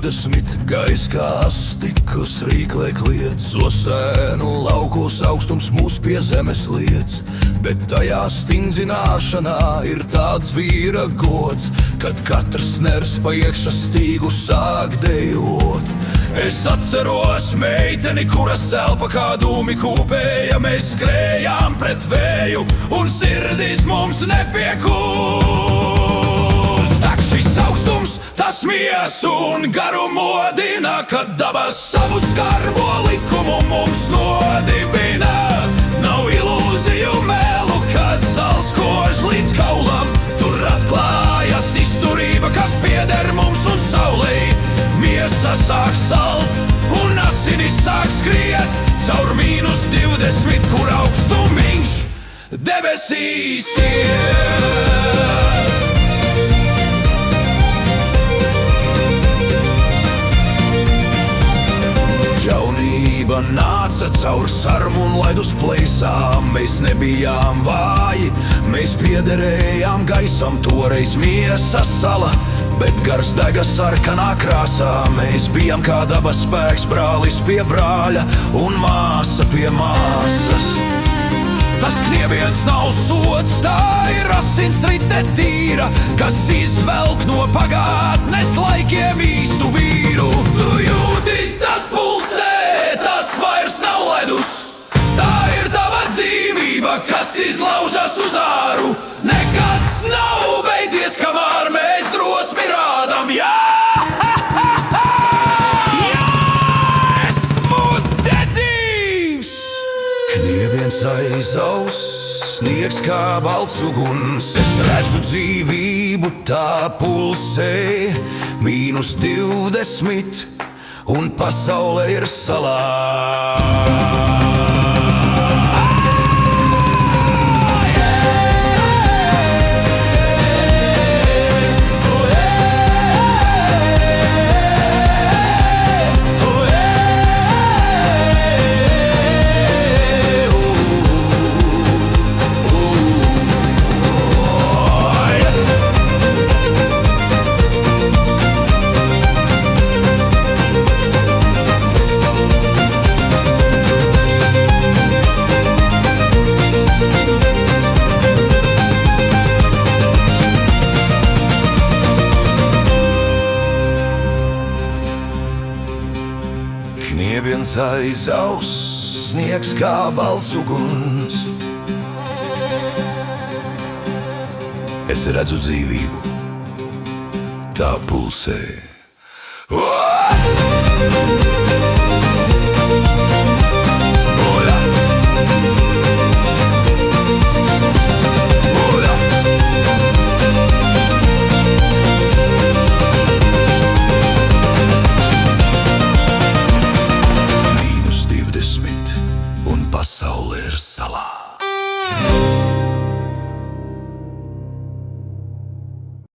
-20 gaisa kā astikus rīklēk lietas, osēnu laukos augstums mūs pie zemes liec. Bet tajā stingzināšanā ir tāds vīra gods, kad katrs ners pa iekša stīgu sāk dejot. Es atceros meiteni, kuras elpa kā dūmi kūpēja. Mēs skrējām pret vēju un sirdis mums nepiekūst. Tak šis augstums, tas mies un garu modina, kad dabas savu skarbo likumu mums nodibina. Nav ilūziju melu, kad sals kož līdz kaulam. Tur atklājas izturība, kas pieder mums un saulei. Miesa sāk salt un asinis sāk skriet caur -20, kur augstumiņš debesīs iet. Jaunība nāca caur sarmu un laid uz pleisām. Mēs nebijām vāji, mēs piederējām gaisam. Toreiz miesa sala, bet gars dega sarkanā krāsā. Mēs bijām kā dabas spēks, brālis pie brāļa un māsa pie māsas. Tas kniebiens nav sods, tā ir asinsrite tīra, kas izvelk no pagātnes laikiem īstu vīru. Tu jūti, tas pulsē, tas vairs nav ledus. Tā ir tava dzīvība, kas izlaužas uz āru. Nekas nav beidzies, kamēr mēs drosmi rādam. Jā! Esmu dedzīvs! Kniebiens aiz auss, sniegs kā balts uguns. Es redzu dzīvību, tā pulsē. -20 un pasaule ir salā. Kniebiens aiz auss, sniegs kā balts uguns. Es redzu dzīvību, tā pulsē.